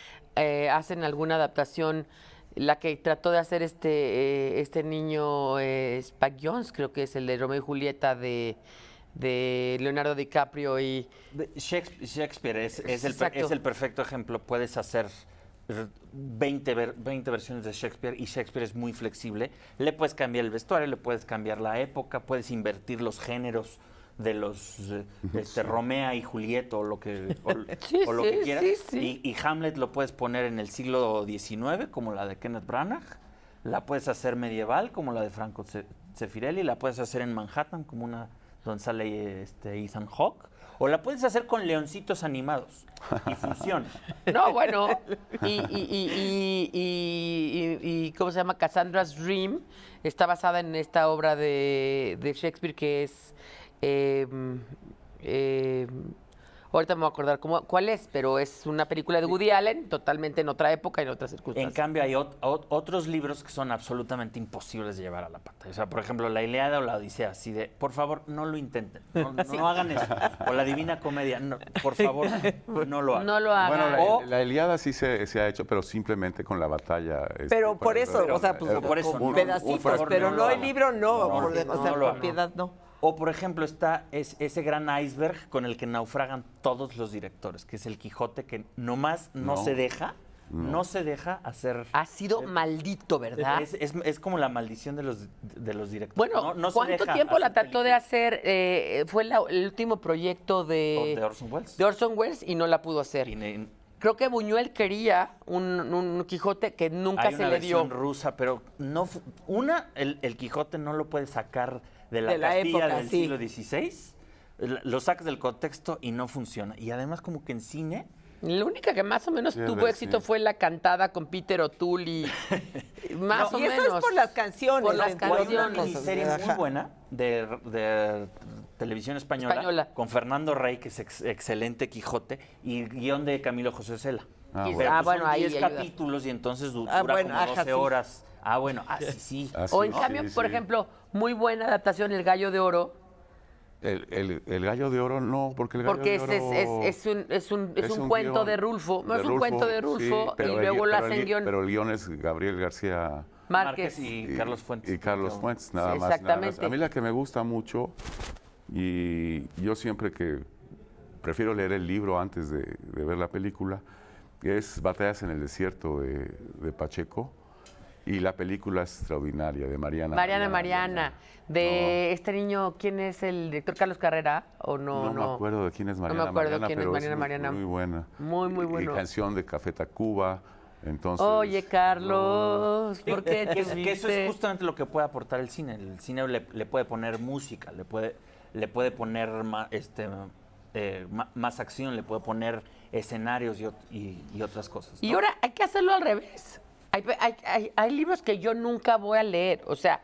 hacen alguna adaptación, la que trató de hacer este niño Spike Jonze, creo que es el de Romeo y Julieta de Leonardo DiCaprio y... Shakespeare es el perfecto ejemplo. Puedes hacer 20 versiones de Shakespeare y Shakespeare es muy flexible. Le puedes cambiar el vestuario, le puedes cambiar la época, puedes invertir los géneros Romea y Julieta o lo que, Sí, o lo sí, que quieras. sí, sí. Y Hamlet lo puedes poner en el siglo XIX, como la de Kenneth Branagh. La puedes hacer medieval, como la de Franco Zeffirelli. La puedes hacer en Manhattan, como una donde sale Ethan Hawke. O la puedes hacer con leoncitos animados y funciona. No, bueno, y ¿cómo se llama? Cassandra's Dream está basada en esta obra de Shakespeare que es... ahorita me voy a acordar cuál es, pero es una película de Woody Allen, totalmente en otra época y en otras circunstancias. En cambio, hay otros libros que son absolutamente imposibles de llevar a la pantalla. O sea, por ejemplo, la Ilíada o la Odisea, así de, por favor, no lo intenten, no hagan eso. O la Divina Comedia, no, por favor, no lo hagan. No lo hagan. Bueno, la Ilíada sí se ha hecho, pero simplemente con la batalla. Pero por eso, o sea, pues, por eso, con pedacitos, favor, pero no no lo el hagan. libro, no, No, o sea, no lo por hagan. piedad, no. O, por ejemplo, está ese gran iceberg con el que naufragan todos los directores, que es el Quijote, que nomás no se deja hacer... Ha sido maldito, ¿verdad? Es como la maldición de los directores. Bueno, No se ¿cuánto deja tiempo la hacer trató de hacer? Fue el último proyecto de Orson Welles. de Orson Welles y no la pudo hacer. Y Creo que Buñuel quería un Quijote que nunca hay se una le dio. versión rusa, pero no el Quijote no lo puedes sacar de la De la Castilla época, del sí. siglo XVI. Lo sacas del contexto y no funciona. Y además como que en cine... La única que más o menos Sí, tuvo éxito sí. fue la cantada con Peter O'Toole y más o y menos. eso es por las canciones. Por las entonces, Hay una canciones. miniserie muy Ajá. buena de televisión española, con Fernando Rey, que es excelente Quijote, y guión de Camilo José Cela. Ah, Y- bueno. ah, Pues bueno, son ahí 10 ayuda. capítulos y entonces dura bueno, como 12 ajá, sí. horas. Ah, bueno, sí. Ah, O sí, en cambio, sí, por sí. ejemplo, muy buena adaptación, El Gallo de Oro, El gallo de oro no, porque el gallo porque de oro... es un cuento guión de Rulfo. No es un cuento de Rulfo sí, y pero luego lo hacen el guión Pero el guión es Gabriel García Márquez. y Carlos Fuentes. Y Carlos Fuentes, nada Sí, más. Nada más. exactamente. A mí la que me gusta mucho, y yo siempre que prefiero leer el libro antes de ver la película, es Batallas en el Desierto de Pacheco, y la película es extraordinaria de Mariana, de este niño, ¿quién es el director? ¿Carlos Carrera? ¿O no? No me acuerdo de quién es me Mariana acuerdo Mariana, quién es pero Mariana es Mariana. muy buena. Muy, muy bueno. Y canción de Café Tacuba, entonces... Oye, Carlos, ¿por qué te Que eso fuiste? es justamente lo que puede aportar el cine. El cine le puede poner música, le puede poner más acción, le puede poner escenarios y otras cosas. ¿no? Y ahora hay que hacerlo al revés. Hay libros que yo nunca voy a leer. O sea,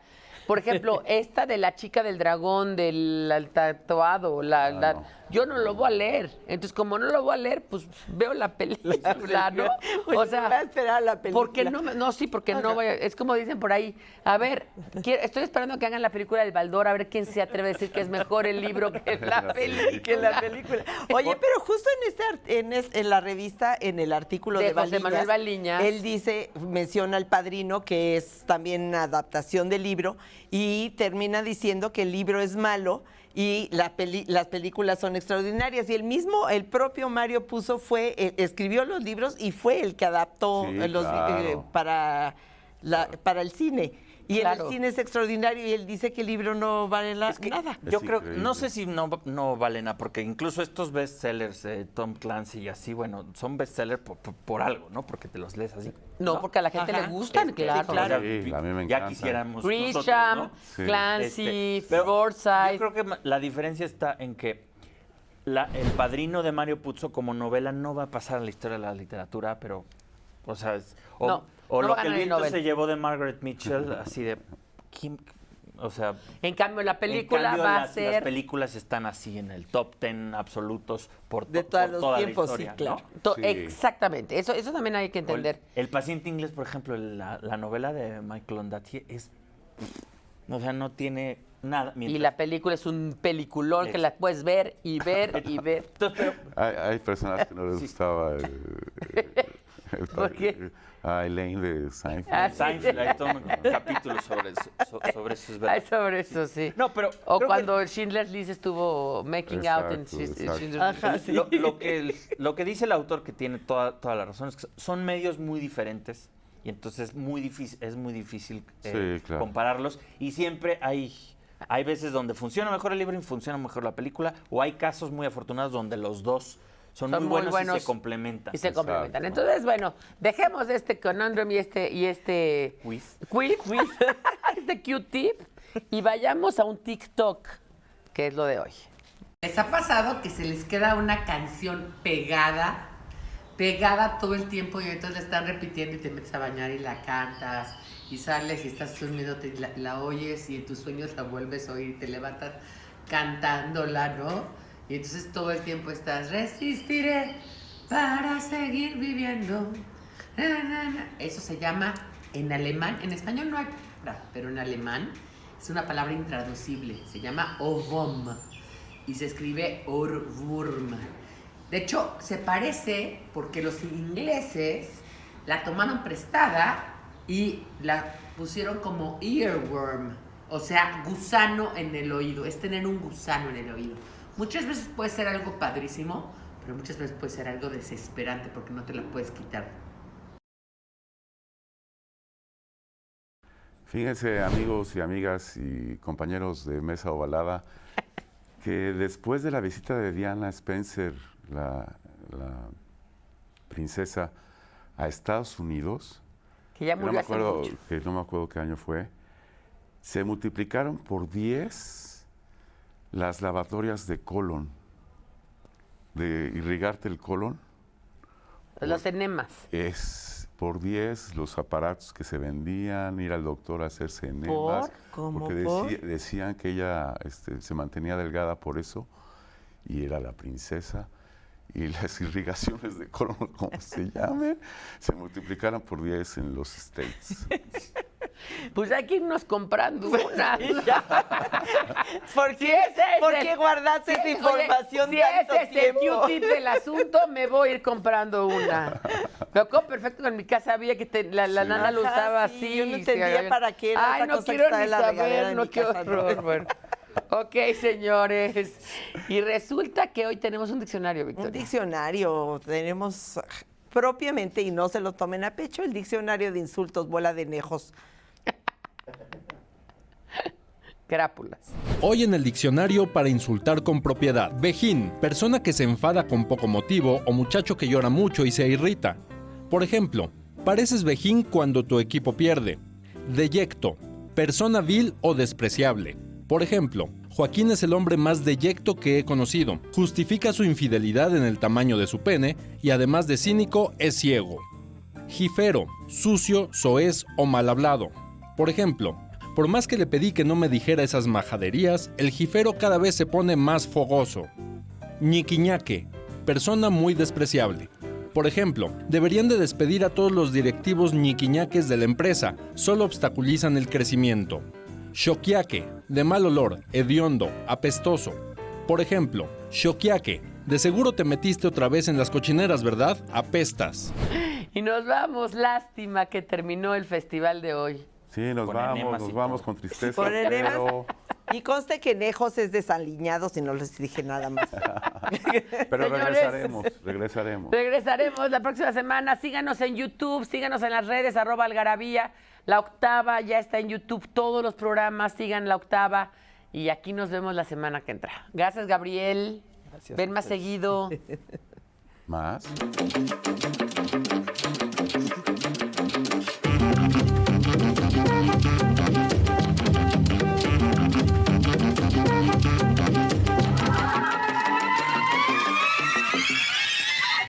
por ejemplo, esta de la chica del dragón, del tatuado, no. yo no lo voy a leer. Entonces, como no lo voy a leer, pues veo la película, ¿no? Pues O sea, voy a esperar la película. porque porque no voy a, es como dicen por ahí, a ver, estoy esperando que hagan la película del Baldor, a ver quién se atreve a decir que es mejor el libro que la película. Que la película. Oye, pero justo en la revista, en el artículo De de José Baliñas, Manuel Baliñas. él menciona al Padrino, que es también una adaptación del libro, y termina diciendo que el libro es malo y las películas son extraordinarias. Y el propio Mario Puzo escribió los libros y fue el que adaptó Sí, los claro. para el cine. Y en Claro. el cine es extraordinario y él dice que el libro no vale nada. Yo Es creo, increíble. no sé si no valen nada, porque incluso estos bestsellers, Tom Clancy y así, bueno, son bestsellers por algo, ¿no? Porque te los lees así. No, porque a la gente Ajá. le gustan, claro. Sí, claro. Sí, a mí me Ya encanta. quisiéramos Grisham, nosotros, ¿no? Sí. Clancy, Pero Forsyth. Yo creo que la diferencia está en que El Padrino de Mario Puzo como novela no va a pasar a la historia de la literatura, pero, o sea, No, o no lo va a que el ganar el viento Nobel. se llevó de Margaret Mitchell, así de, ¿quién? O sea, En cambio, la película en cambio, va a las ser... películas están así en el top 10 absolutos De todos los toda tiempos, la sí, historia, claro. ¿no? Sí. Exactamente, eso también hay que O entender. El paciente inglés, por ejemplo, la novela de Michael Ondaatje es, o sea, no tiene nada. Y la película es un peliculón que la puedes ver y ver y ver. Entonces, pero, Hay personas que no les gustaba ¿Por qué? a Elaine de Seinfeld. Ah, sí. Seinfeld, hay todo un capítulo sobre eso, sobre eso, es verdad. Ay, sobre eso, sí. No, pero O creo cuando Schindler's List estuvo making out en Exacto, exacto. Schindler's List. Ajá, sí. Lo que dice el autor, que tiene toda la razón, es que son medios muy diferentes y entonces es muy difícil Sí, claro. compararlos y siempre hay Hay veces donde funciona mejor el libro y funciona mejor la película, o hay casos muy afortunados donde los dos son muy buenos y se complementan. Y se complementan. Entonces, bueno, dejemos este conundrum y este Quiz. este Q-tip, y vayamos a un TikTok, que es lo de hoy. ¿Les ha pasado que se les queda una canción pegada todo el tiempo y entonces la están repitiendo y te metes a bañar y la cantas y sales y estás durmiendo, la oyes y en tus sueños la vuelves a oír y te levantas cantándola, ¿no? Y entonces todo el tiempo estás, resistiré para seguir viviendo. Eso se llama en alemán, en español no hay palabra, pero en alemán es una palabra intraducible, se llama Ohrwurm y se escribe Ohrwurm. De hecho, se parece porque los ingleses la tomaron prestada y la pusieron como earworm, o sea, gusano en el oído, es tener un gusano en el oído. Muchas veces puede ser algo padrísimo, pero muchas veces puede ser algo desesperante porque no te la puedes quitar. Fíjense, amigos y amigas y compañeros de Mesa Ovalada, que después de la visita de Diana Spencer, la princesa, a Estados Unidos, Que ya murió hace mucho. que no me acuerdo qué año fue, se multiplicaron por 10 las lavatorias de colon, de irrigarte el colon. Los enemas. Es por 10 los aparatos que se vendían, ir al doctor a hacerse enemas. ¿Cómo porque por? decían que ella se mantenía delgada por eso, y era la princesa. Y las irrigaciones de colon, como se llamen, se multiplicaron por 10 en los States. Pues hay que irnos comprando una. ¿Por qué guardaste esa información si tanto ese es el tiempo? Q-tip del asunto, me voy a ir comprando una. Lo acuerdo perfecto, en mi casa había que la nana lo usaba sí, así. yo no y entendía para qué era Ay, esa no cosa que quiero está ni en la regadera saber, de no mi qué casa, ¿no? horror. Bueno. Ok, señores. Y resulta que hoy tenemos un diccionario, Victoria. Un diccionario, tenemos propiamente, y no se lo tomen a pecho, el diccionario de insultos, bola de nejos. Crápulas. Hoy en el diccionario para insultar con propiedad. Vejín, persona que se enfada con poco motivo o muchacho que llora mucho y se irrita. Por ejemplo, pareces vejín cuando tu equipo pierde. Deyecto, persona vil o despreciable. Por ejemplo, Joaquín es el hombre más deyecto que he conocido. Justifica su infidelidad en el tamaño de su pene y además de cínico, es ciego. Jifero, sucio, soez o mal hablado. Por ejemplo, por más que le pedí que no me dijera esas majaderías, el jifero cada vez se pone más fogoso. Ñiquiñaque, persona muy despreciable. Por ejemplo, deberían de despedir a todos los directivos ñiquiñaques de la empresa, solo obstaculizan el crecimiento. Xoquiaque, de mal olor, hediondo, apestoso. Por ejemplo, xoquiaque, de seguro te metiste otra vez en las cochineras, ¿verdad? Apestas. Y nos vamos, lástima que terminó el festival de hoy. Sí, nos vamos con tristeza. Con enemas. Pero, Y conste que Nejos es desaliñados y no les dije nada más. pero Señores. regresaremos. Regresaremos la próxima semana. Síganos en YouTube, síganos en las redes, @algarabía. La Octava ya está en YouTube, todos los programas, sigan La Octava. Y aquí nos vemos la semana que entra. Gracias, Gabriel. Gracias. Ven más seguido. ¿Más?